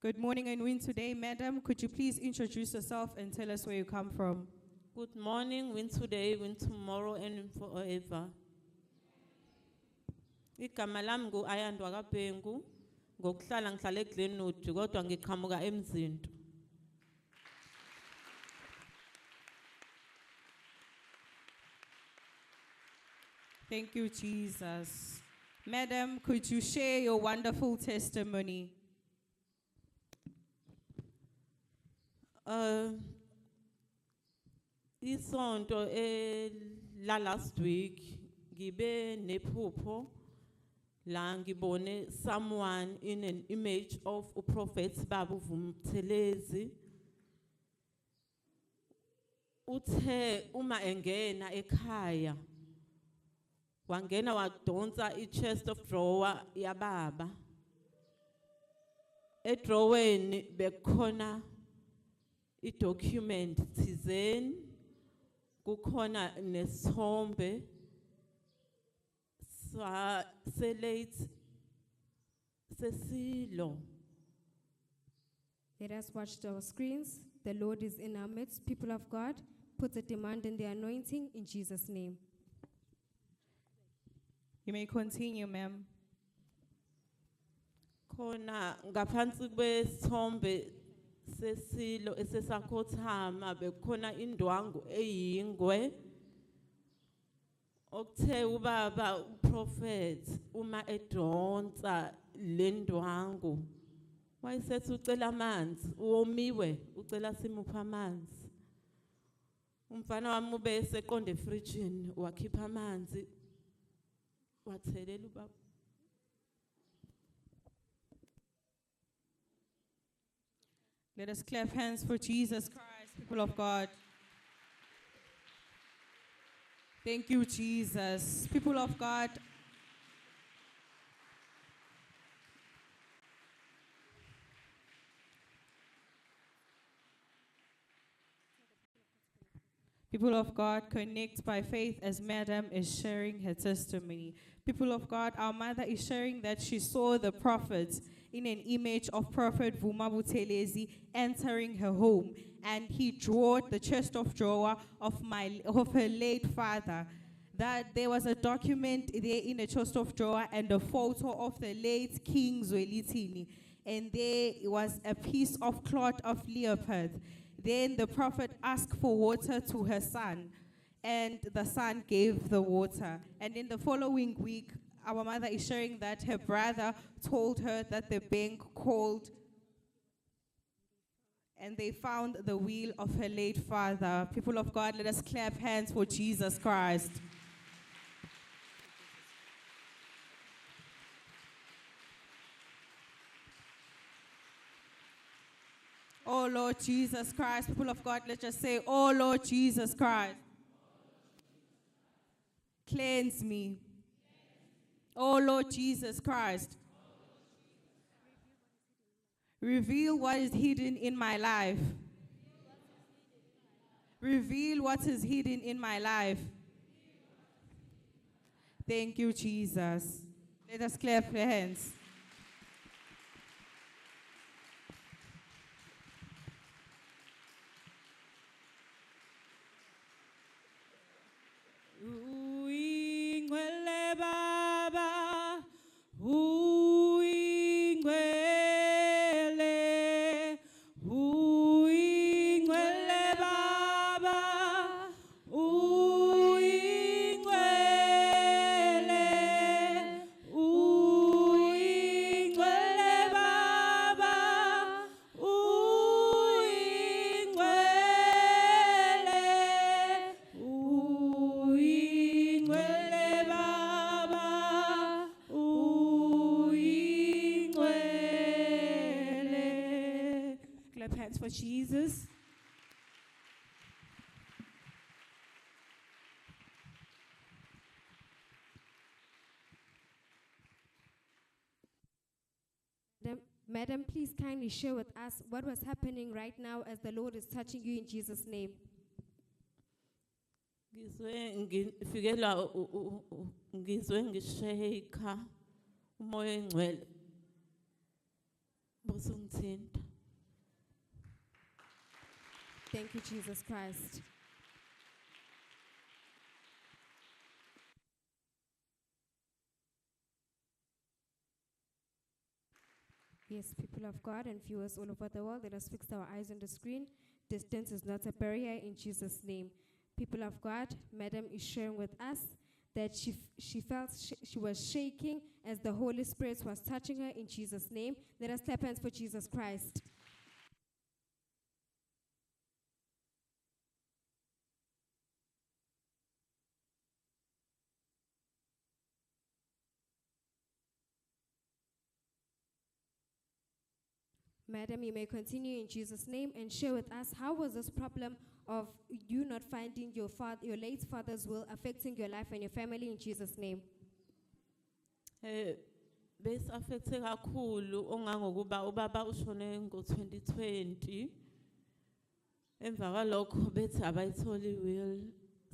Good morning and win today, madam. Could you please introduce yourself and tell us where you come from? Good morning, win today, win tomorrow, and win forever. Igama lami ngu-Ayandwa kaBhengu, ngokuhlala ngihlala eGlenwood kodwa ngiqhamuka eMzinto. Thank you, Jesus. Madam, could you share your wonderful testimony? Isonto la last week ngibe nephupho la ngibone someone in an image of a prophet Babu Vumthelezi. Uthe uma engena ekhaya wangena wadonsa i-chest of drawer yababa. Edroweni bekhona i-document thizeni, kukhona nesithombe se-late Sesilo. Let us watch our screens. The Lord is in our midst. People of God, put a demand in the anointing in Jesus' name. You may continue, ma'am. Khona ngaphansi kwesithombe Sesilo esesakhothama bekhona indwangu eyingwe. Okuthe ubaba uProphet uma edonsa lendwangu wayesethi ucela amanzi uwomiwe ucela simupha amanzi. Umfana wami ube eseqonde efrijini wakhipha amanzi wathelela ubaba. Let us clap hands for Jesus Christ, people of God. Thank you, Jesus. People of God, people of God, connect by faith as Madam is sharing her testimony. People of God, our mother is sharing that she saw the prophet in an image of Prophet Vuma Buthelezi entering her home, and he drew the chest of drawer of her late father. That there was a document there in the chest of drawer and a photo of the late King Zwelithini, and there was a piece of cloth of leopard. Then the prophet asked for water to her son, and the son gave the water. And in the following week, our mother is sharing that her brother told her that the bank called and they found the will of her late father. People of God, let us clap hands for Jesus Christ. Oh Lord Jesus Christ, people of God, let's just say, oh Lord Jesus Christ, cleanse me. Oh Lord Jesus Christ, reveal what is hidden in my life. Reveal what is hidden in my life. Thank you, Jesus. Let us clap our hands. Uingwele baba, uingwele, uingwele baba, uingwele, uingwele baba, Clap hands for Jesus. Madam, please kindly share with us what was happening right now as the Lord is touching you in Jesus' name. Ngizwe ngishayeka umoya engcwele bosungithinta. Thank you, Jesus Christ. Yes, people of God and viewers all over the world, let us fix our eyes on the screen. Distance is not a barrier in Jesus' name. People of God, Madam is sharing with us that she felt she was shaking as the Holy Spirit was touching her in Jesus' name. Let us clap hands for Jesus Christ. Madam, you may continue in Jesus' name and share with us how was this problem of you not finding your late father's will affecting your life and your family in Jesus' name. Besiafekthe kakhulu ongangokuba ubaba ushone ngo-2020. Emva kwalokho bethi abayitholi will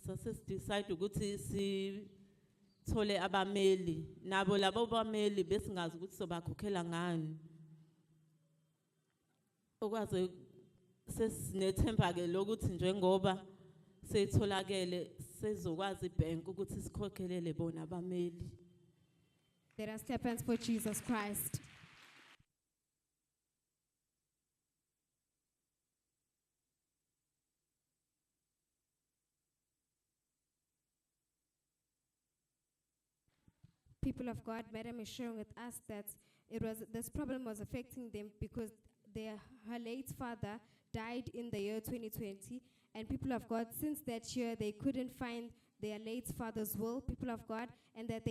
sase decide ukuthi sithole abameli nabo labo bameli besingazi ukuthi sobakhokhela ngani. Okwaze sesinethemba ke lokuthi njengoba seyitholakele sezokwazi ibhenki ukuthi sikhokhelele bona abameli. Let us clap hands for Jesus Christ. People of God, Madam is sharing with us that this problem was affecting them because her late father died in the year 2020, and people of God, since that year they couldn't find their late father's will, people of God, and that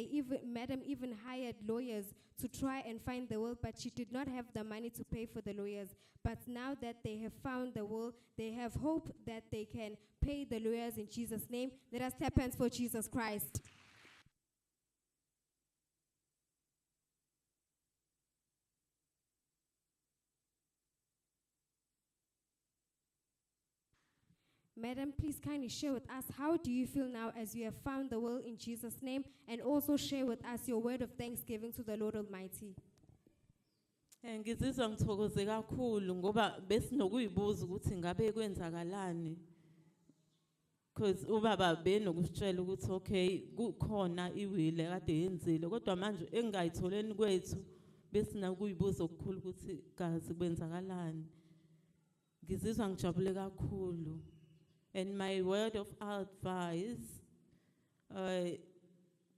Madam even hired lawyers to try and find the will, but she did not have the money to pay for the lawyers. But now that they have found the will, they have hope that they can pay the lawyers in Jesus' name. Let us clap hands for Jesus Christ. Madam, please kindly share with us how do you feel now as you have found the will in Jesus' name, and also share with us your word of thanksgiving to the Lord Almighty. Ngizizwa ngithokoze kakhulu ngoba besinokuyibuza ukuthi ngabe kwenzakalani. Because ubaba benokusitshela ukuthi okay kukhona iwile kade yenzile kodwa manje engayitholeni kwethu besinakuyibuza okukhulu ukuthi kazi kwenzakalani. Ngizizwa ngijabule kakhulu. And my word of advice,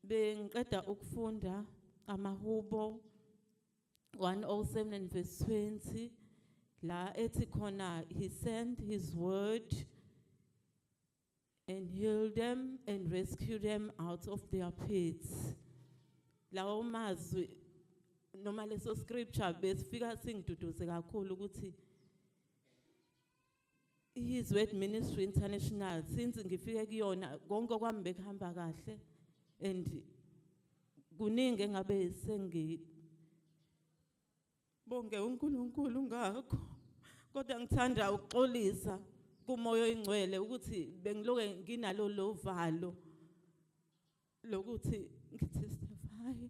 bengiqeda ukufunda amahubo 107 and verse 20, la ethi khona he sent his word and healed them and rescued them out of their pits. Lawo mazwi noma leso scripture besifika singiduduze kakhulu ukuthi His Word Ministry International, since ngifike kuyona konke kwami bekuhamba kahle and kuningi engabe bonke uNkulunkulu ngakho kodwa ngithanda ukuxolisa kumoya oyingcwele ukuthi bengiloke nginalo lovalo lokuthi ngitestify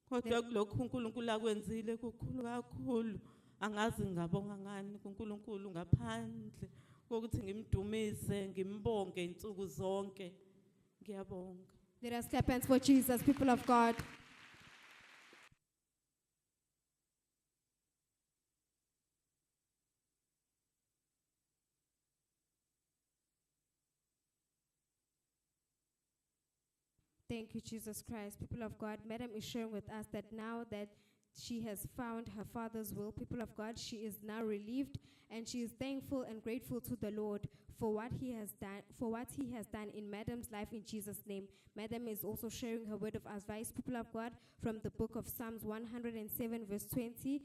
kodwa kulokhu uNkulunkulu akwenzile kukhulu kakhulu. Angazi ngabonga ngani kuNkulunkulu ngaphandle kokuthi ngimdumise ngimbonge insuku zonke. Ngiyabonga. Let us clap hands for Jesus, people of God. Thank you, Jesus Christ. People of God, Madam is sharing with us that now that she has found her father's will, people of God, she is now relieved, and she is thankful and grateful to the Lord for what he has done in Madam's life in Jesus' name. Madam is also sharing her word of advice, people of God, from the book of Psalms 107 verse 20,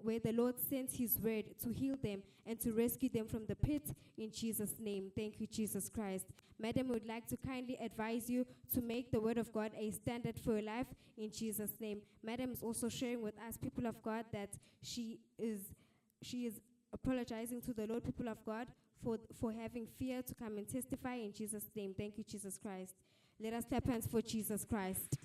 where the Lord sent his word to heal them and to rescue them from the pit in Jesus' name. Thank you, Jesus Christ. Madam would like to kindly advise you to make the word of God a standard for your life in Jesus' name. Madam is also sharing with us, people of God, that she is apologizing to the Lord, people of God, for having fear to come and testify in Jesus' name. Thank you, Jesus Christ. Let us clap hands for Jesus Christ.